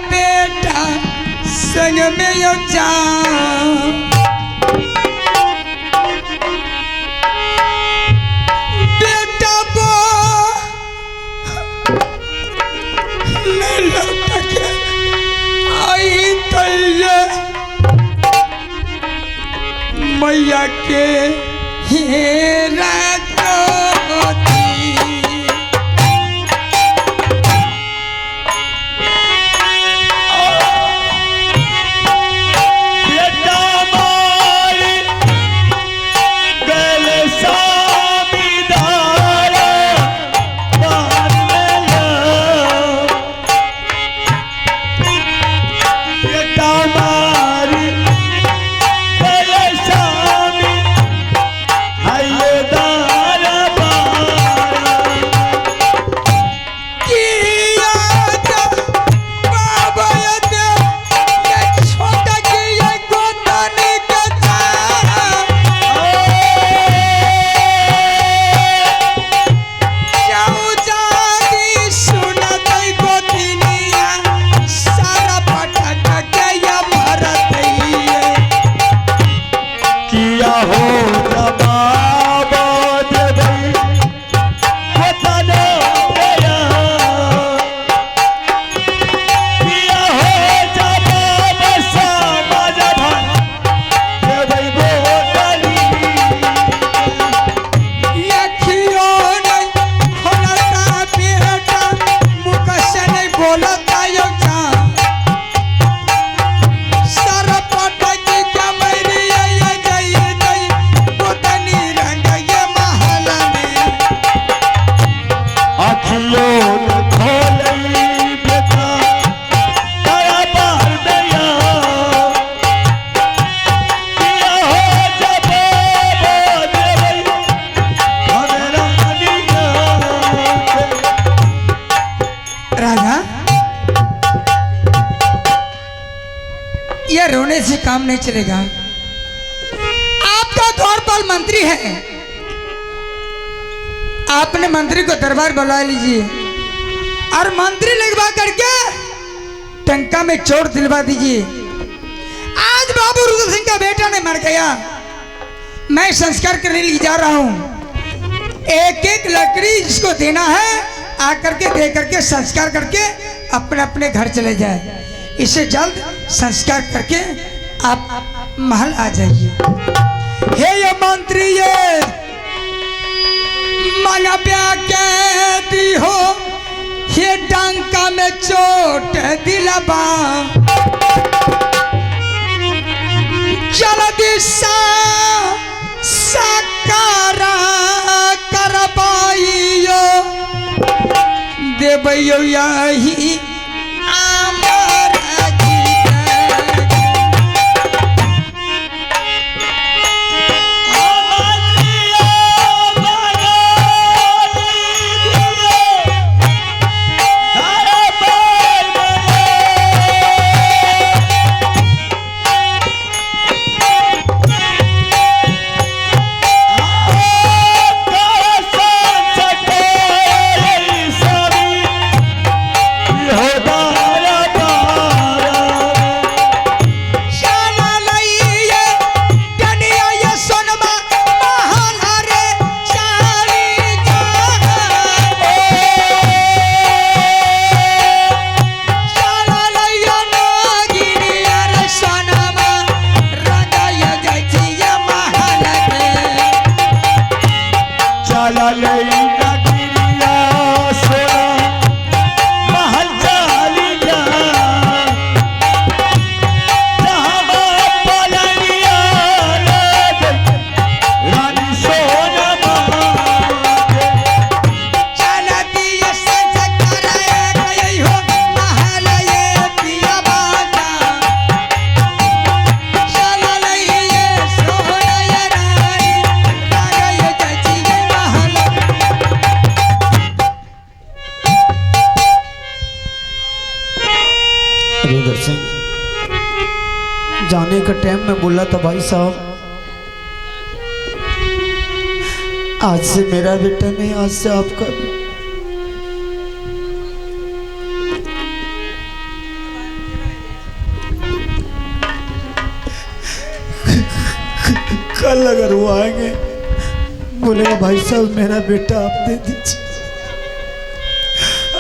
बेटा संग में यो जा बेटा बो आई तैये मैया के हेरा रोने से काम नहीं चलेगा। आपका द्वारपाल मंत्री है, आपने मंत्री को दरबार बुला लीजिए और मंत्री लगवा करके टंका में चोट दिलवा दीजिए। आज बाबू रुद्र सिंह का बेटा ने मर गया, मैं संस्कार करने लिए जा रहा हूं। एक एक लकड़ी जिसको देना है आकर के दे करके संस्कार करके अपने अपने घर चले जाए। इसे जल्द संस्कार करके आप महल आ जाइए। हे ये मंत्री ये मांगा ब्याह के दी हो, हे डंका में चोट दिलबा चल दिशा साकारा करबाइयो देबैयो यही जाने का टाइम में बोला था भाई साहब, आज से मेरा बेटा नहीं, आज से आपका। कल अगर वो आएंगे बोलेगा भाई साहब मेरा बेटा आप दे दीजिए,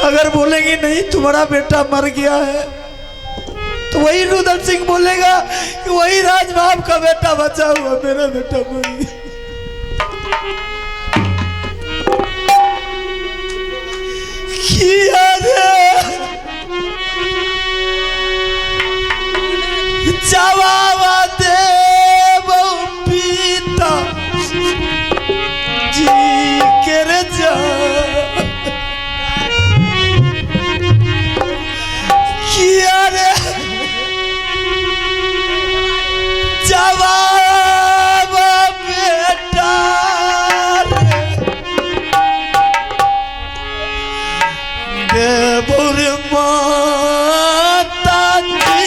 अगर बोलेंगे नहीं तुम्हारा बेटा मर गया है तो वही रुदल सिंह बोलेगा कि वही राजबाब का बेटा बचा हुआ, मेरा बेटा मर गया। जवाब दे पीता जी कर जा किया रे जवाब बेटा देवुर माता जी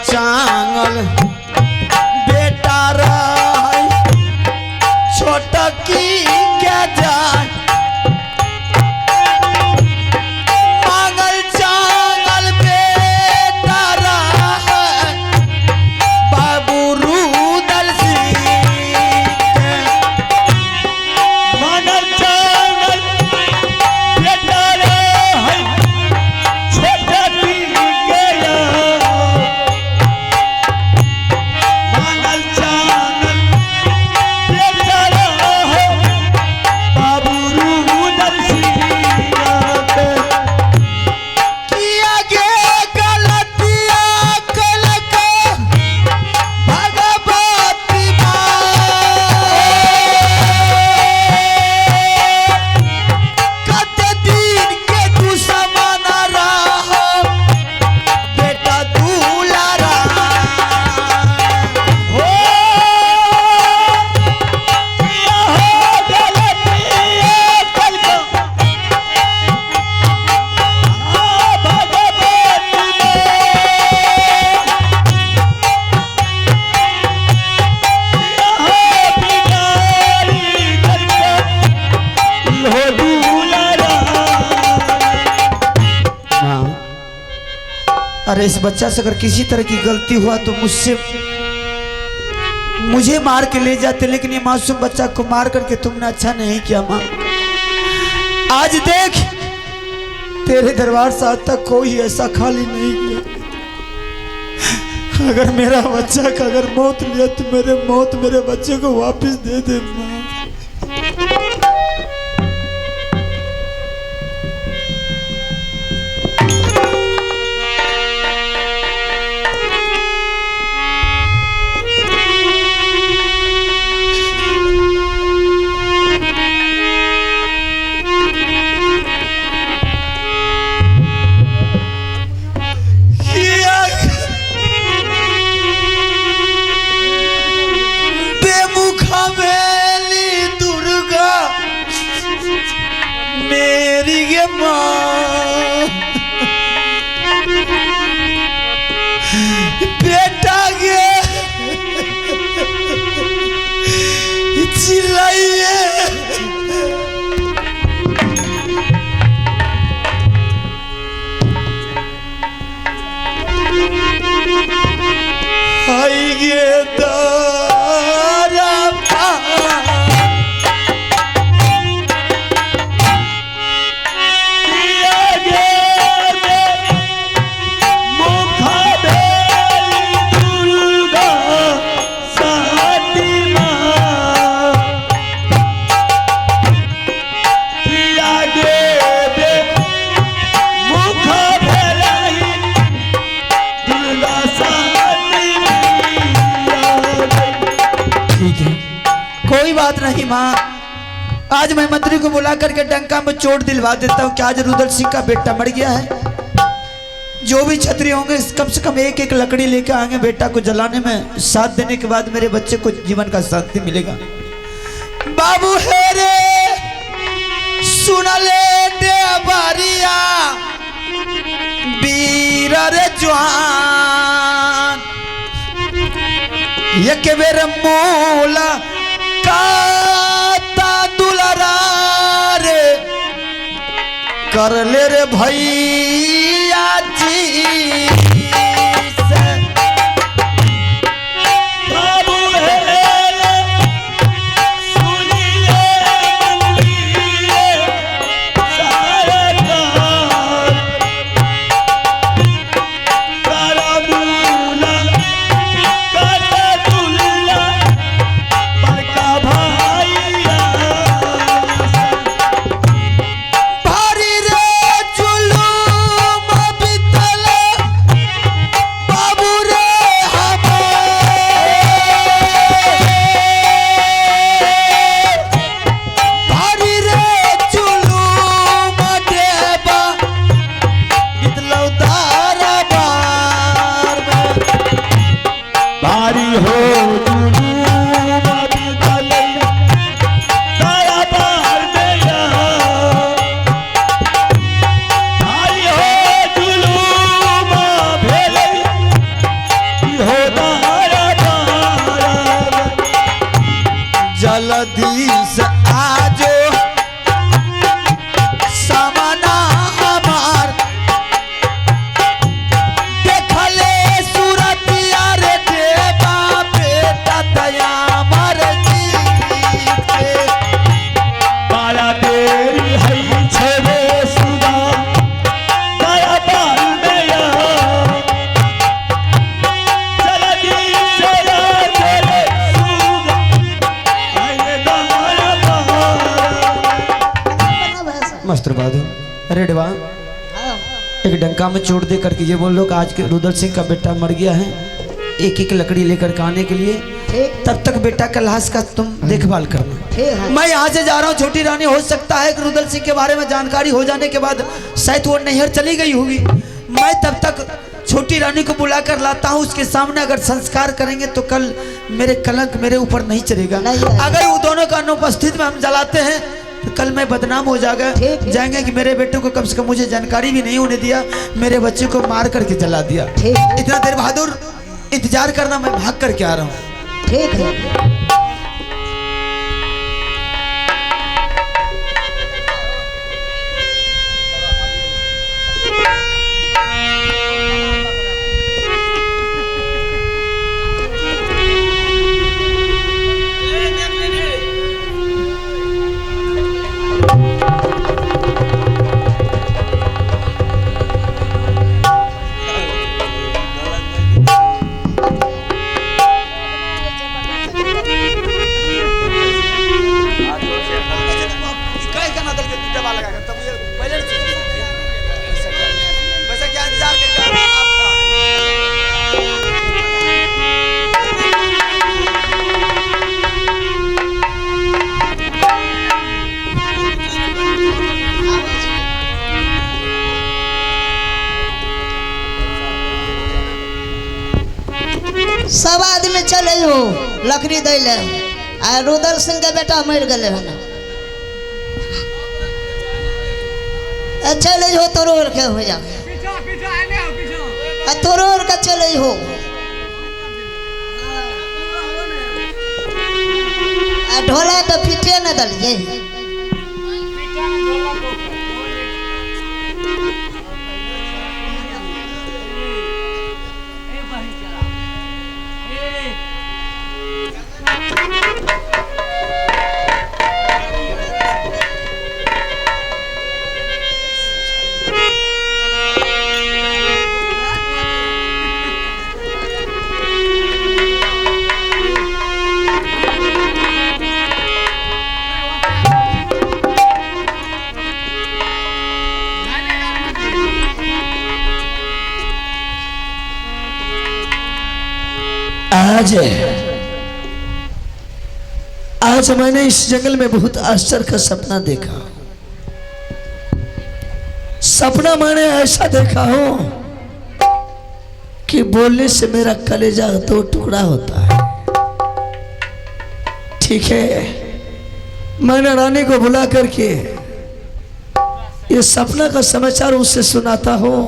चांगल बेटा रहा छोटा की क्या जाए मांगल चांगल बेटा रहा बाबू रुदल सिंह मांगल चांगल बेटा रहा छोटा की गया अरे इस बच्चा से अगर किसी तरह की गलती हुआ तो मुझे मार के ले जाते, लेकिन ये मासूम बच्चा को मार करके तुमने अच्छा नहीं किया माँ। आज देख तेरे दरबार से आज तक कोई ऐसा खाली नहीं किया। अगर मेरा बच्चा का अगर मौत लिया तो मेरे बच्चे को वापस दे दे माँ। मेरी ये माँ बेटा के चिल्लाइए आइए दारा कोई बात नहीं माँ, आज मैं मंत्री को बुला करके डंका में चोट दिलवा देता हूँ कि आज रुदल सिंह का बेटा मर गया है। जो भी क्षत्रिय होंगे कम से कम एक एक लकड़ी लेकर आएंगे बेटा को जलाने में, साथ देने के बाद मेरे बच्चे को जीवन का शांति मिलेगा। बाबू है रे सुन ले दे बारिया वीर रे जवान, एक बेर मोला काता दुलारा रे कर ले रे भैया जी से। बाबू जल्दी से आजो सामना हमार देखले सूरतिया रे देवा बेटा दया मर जी के बाला तेरी है छे सुदा दया बाल दया जल्दी से तेरे मास्टर बहादुर रेडवा एक डंका में चोट दे करके ये बोल लो कि आज के रुदल सिंह का बेटा मर गया है, एक एक लकड़ी लेकर के आने के लिए, तब तक बेटा का लाश का तुम देखभाल करना। मैं यहाँ से जा रहा हूँ छोटी रानी, हो सकता है कि रुदल सिंह के बारे में जानकारी हो जाने के बाद शायद वो नैहर चली गई होगी, मैं तब तक छोटी रानी को बुला कर लाता हूँ, उसके सामने अगर संस्कार करेंगे तो कल मेरे कलंक मेरे ऊपर नहीं चलेगा। अगर वो दोनों का अनुपस्थित में हम जलाते हैं तो कल मैं बदनाम हो जाएंगे कि मेरे बेटे को कम से कम मुझे जानकारी भी नहीं होने दिया, मेरे बच्चे को मार करके जला दिया। इतना देर बहादुर इंतजार करना, मैं भाग करके आ रहा हूँ। ठीक है। सब आदमी चले हो लकड़ी दे ले, आ रुदल सिंह के बेटा मर गए हन, चले हो तोड़ के हो जा, तोड़ के चले हो, ढोला तो पीटे न दलिए। आज मैंने इस जंगल में बहुत आश्चर्य का सपना देखा। सपना मैंने ऐसा देखा हो बोलने से मेरा कलेजा तो टुकड़ा होता है। ठीक है, मैंने रानी को बुला करके ये सपना का समाचार उससे सुनाता हूँ।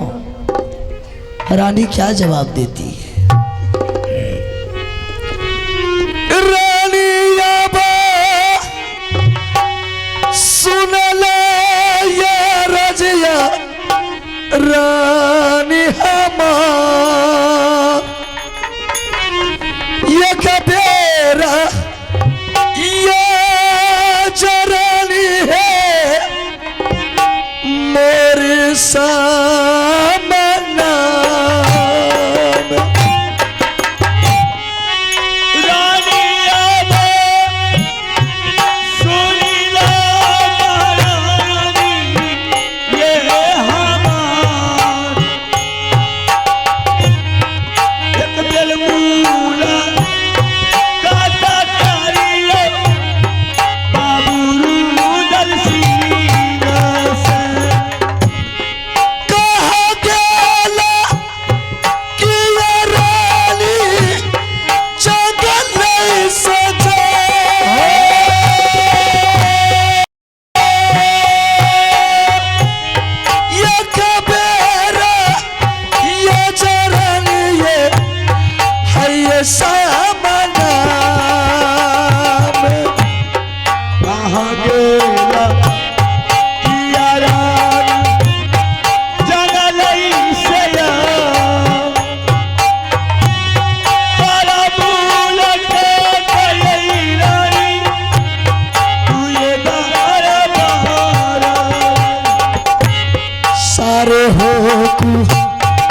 रानी क्या जवाब देती है? रानी सुन ले ये रजिया रानी हमार ये कबेरा ये जरानी है मेरे सामना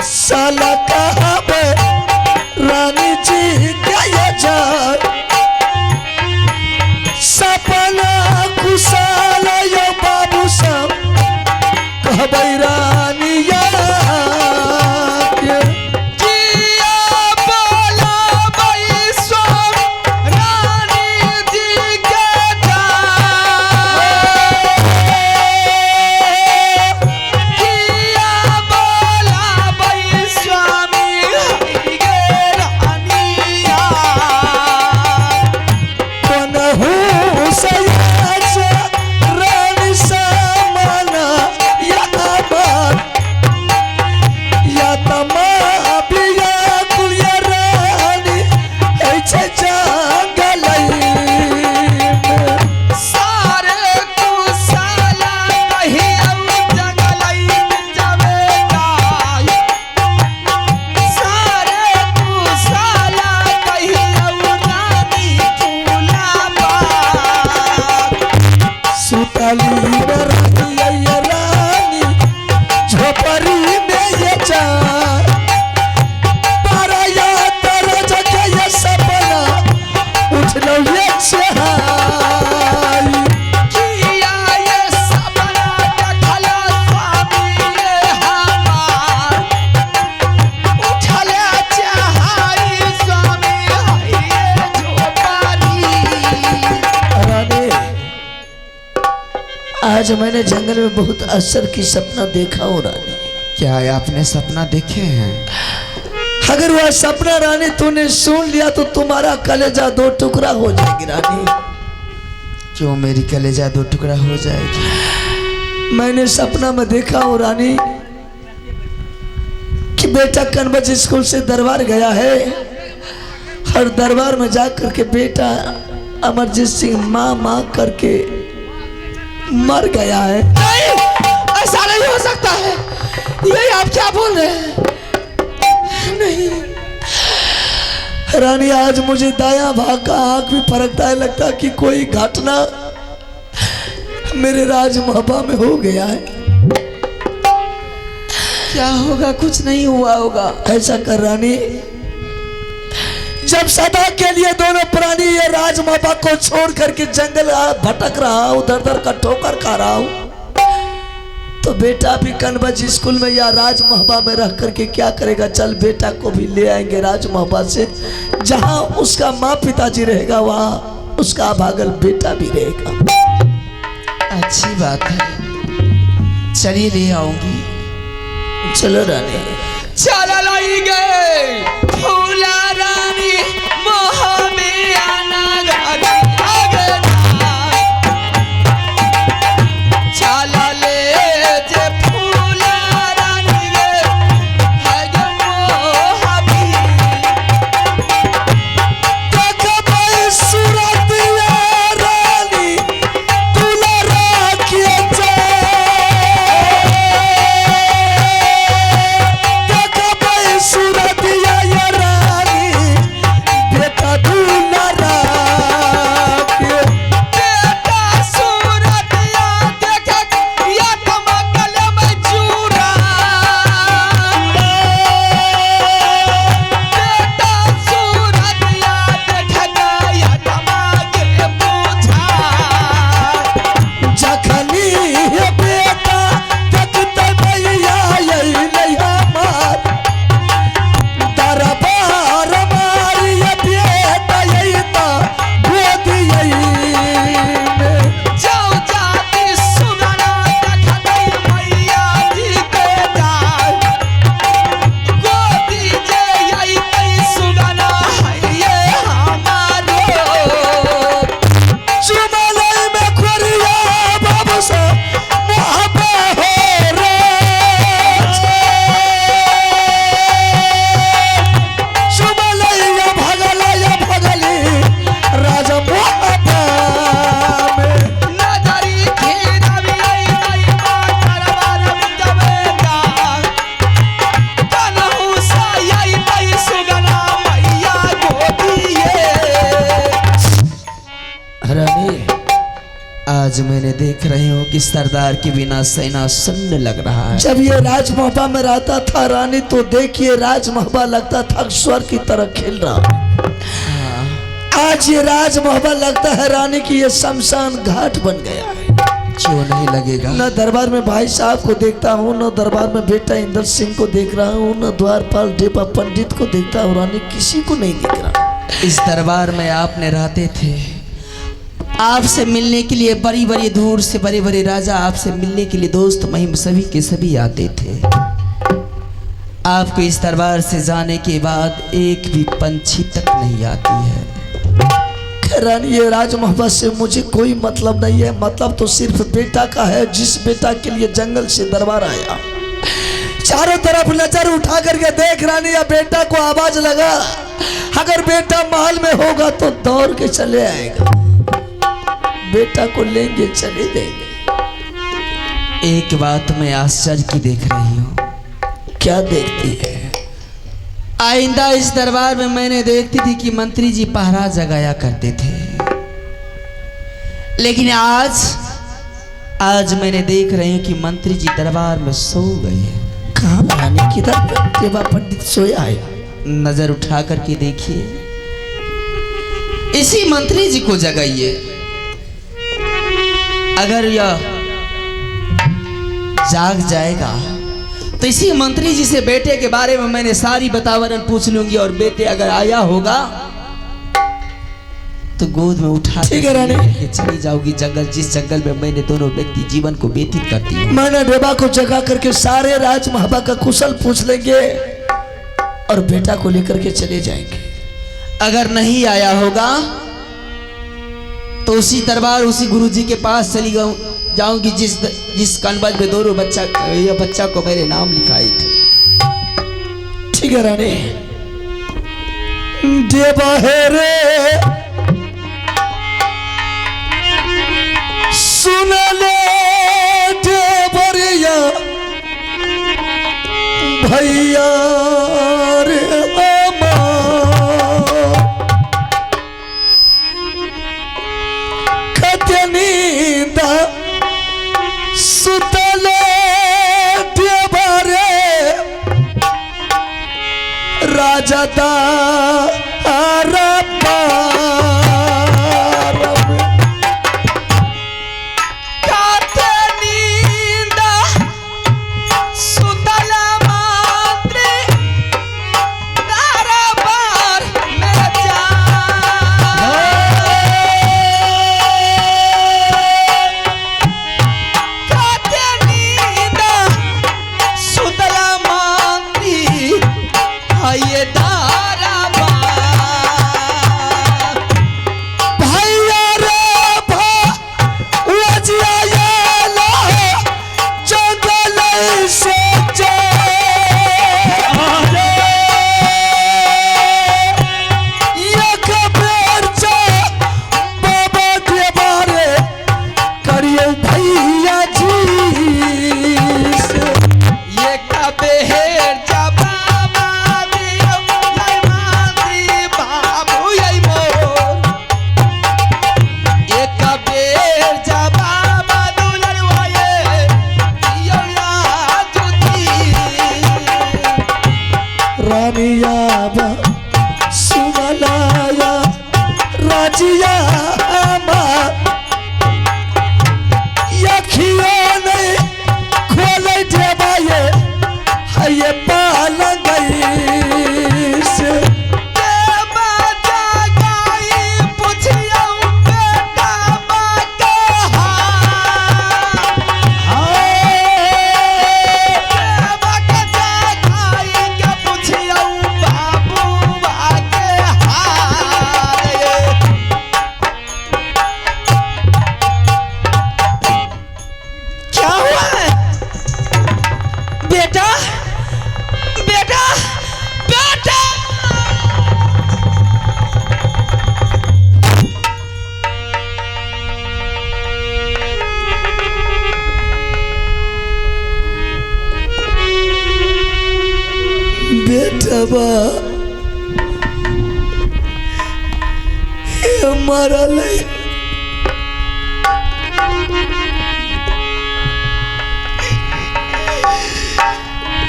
साला कहाँ पे रानी जी गया जाए सपना कुशाला यो बाबू सब कहबै रानिया आज मैंने जंगल में बहुत असर की सपना देखा हो रानी। क्या आपने सपना देखे हैं? अगर वह सपना रानी तूने सुन लिया तो तुम्हारा कलेजा दो टुकड़ा हो जाएगी रानी। क्यों मेरी कलेजा दो टुकड़ा हो जाएगी? मैंने सपना में देखा हो रानी कि बेटा कनबज स्कूल से दरबार गया है और दरबार में जा करके बेटा अमरजीत सिंह माँ माँ करके मर गया है। नहीं, ऐसा नहीं हो सकता है। ये आप क्या बोल रहे हैं? नहीं रानी, आज मुझे दाया भाग का आंख भी फरकता है, लगता कि कोई घटना मेरे राज महबा में हो गया है। क्या होगा? कुछ नहीं हुआ होगा। ऐसा कर रानी, जब सदा के लिए दोनों प्राणी ये राज महबा को छोड़ करके जंगल भटक रहा हूं, उधर उधर का ठोकर खा रहा हूं, तो बेटा भी कनबज स्कूल में या राज महबा में रह करके क्या करेगा? चल बेटा को भी ले आएंगे राज महबा से। जहां उसका माँ पिताजी रहेगा वहां उसका भागल बेटा भी रहेगा। अच्छी बात है, चलिए ले आऊंगी। चलो रानी। चला लाई गए आज मैंने देख रही हूँ कि सरदार के बिना सेना शून्य लग रहा है। जब ये राजमहबा में रहता था रानी तो देखिए राजमहबा लगता था स्वर्ग की तरह खेल रहा। आज ये राजमहबा लगता है रानी की ये शमशान घाट बन गया है। क्यों नहीं लगेगा? न दरबार में भाई साहब को देखता हूँ, न दरबार में बेटा इंदर सिंह को देख रहा हूँ, न द्वारपाल डेपा पंडित को देखता हूँ, रानी किसी को नहीं देख रहा। इस दरबार में आपने रहते थे, आपसे मिलने के लिए बड़ी बड़ी दूर से बड़े बड़े राजा आपसे मिलने के लिए दोस्त महिम सभी के सभी आते थे। आपको इस दरबार से जाने के बाद एक भी पंछी तक नहीं आती है। रानी ये राजमहबा से मुझे कोई मतलब नहीं है, मतलब तो सिर्फ बेटा का है, जिस बेटा के लिए जंगल से दरबार आया। चारों तरफ नजर उठा करके देख रानी, या बेटा को आवाज लगा, अगर बेटा महल में होगा तो दौड़ के चले आएगा, बेटा को लेंगे चले देंगे। एक बात मैं आश्चर्य की देख रही हूँ। क्या देखती है? आइंदा इस दरबार में मैंने देखती थी कि मंत्री जी पहरा जगाया करते थे, लेकिन आज मैंने देख रही हूँ कि मंत्री जी दरबार में सो गए हैं। कहाँ रानी किधर देवा पंडित सोया है? नजर उठा करके देखिए, इसी मंत्री जी को जगाइए। अगर यह जाग जाएगा तो इसी मंत्री जी से बेटे के बारे में मैंने सारी बतावरण पूछ लूंगी, और बेटे अगर आया होगा तो गोद में उठा के चली जाओगी जंगल, जिस जंगल में मैंने दोनों व्यक्ति जीवन को व्यतीत करती हूँ। मैंने डेबा को जगा करके सारे राजमहबा का कुशल पूछ लेंगे और बेटा को लेकर के चले जाएंगे। अगर नहीं आया होगा तो उसी दरबार उसी गुरुजी के पास चली जाऊंगी जिस कनबज में दोनों बच्चा को मेरे नाम लिखाई थे। ठीक है रानी। डेबा है रे सुन ले डेबरिया भैया रे नींदा सुतले डेबरे राजा दा हमारा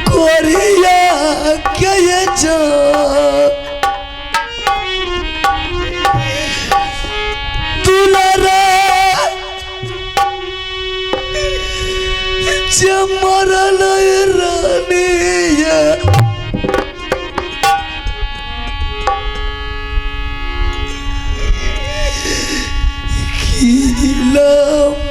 कोरिया के ये जो दुलारा जमरल रानिया किलम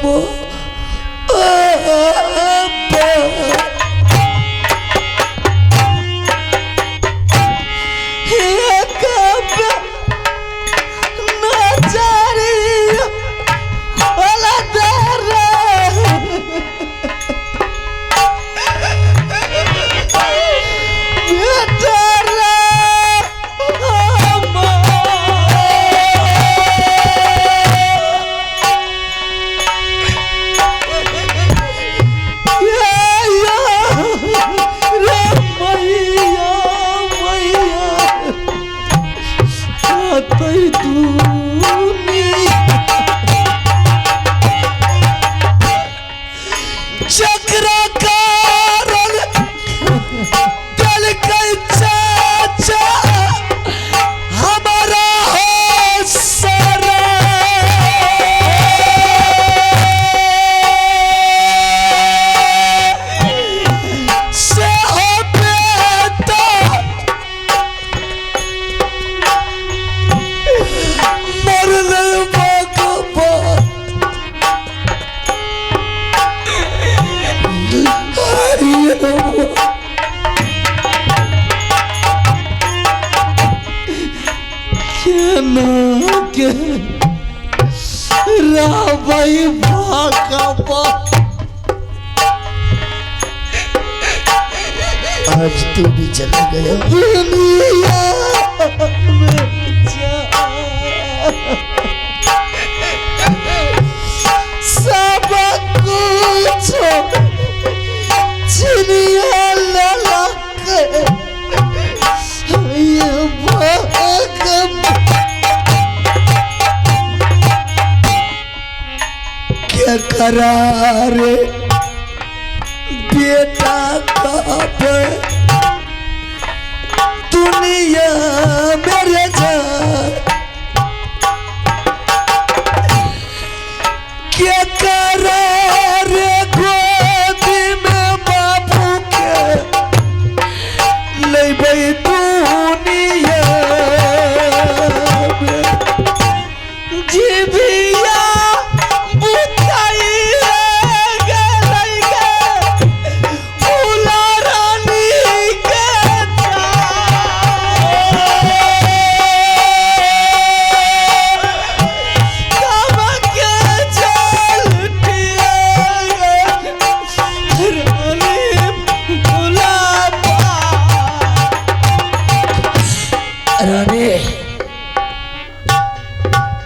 राबाई भाका आज तू भी चला गया दुनिया में सब कुछ चिड़िया ललक ये क्या करार बेटा का दुनिया मेरे जान क्या करार गोदी में बाबू के ले भाई दुनिया जीविया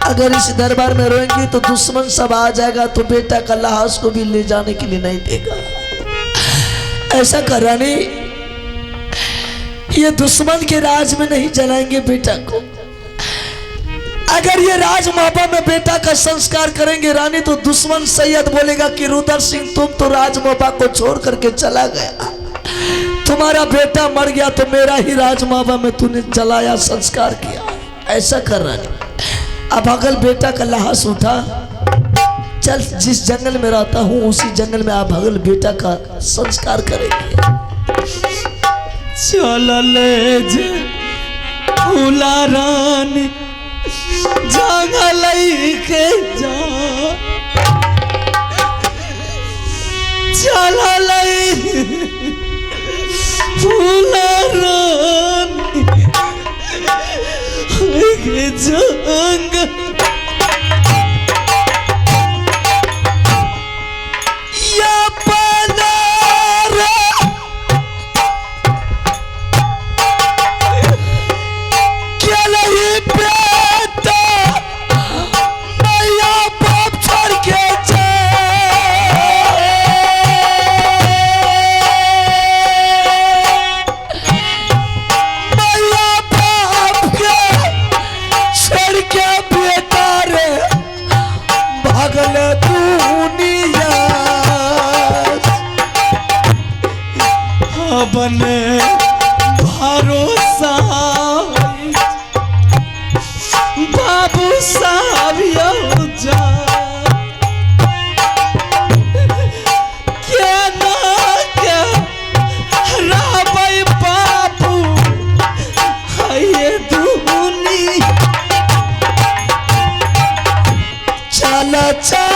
अगर इस दरबार में रोएंगी तो दुश्मन सब आ जाएगा तो बेटा का लाश को भी ले जाने के लिए नहीं देगा। ऐसा कर रानी, ये दुश्मन के राज में नहीं जलाएंगे बेटा को। अगर ये राज मापा में बेटा का संस्कार करेंगे रानी तो दुश्मन सैयद बोलेगा कि रुद्र सिंह तुम तो राज मापा को छोड़ करके चला गया, तुम्हारा बेटा मर गया तो मेरा ही राज मापा में तूने जलाया संस्कार किया। ऐसा कर रानी, अब अगल बेटा का लाश उठा, चल जिस जंगल में रहता हूँ उसी जंगल में आप अगल बेटा का संस्कार करेंगे। चल ले जे फूला रानी जंगल के जा, चल ले फूला रानी के जंग या पनारा क्या नहीं बेटा मैया बाप छोड़ के मैया बाप के छोड़ के लाचार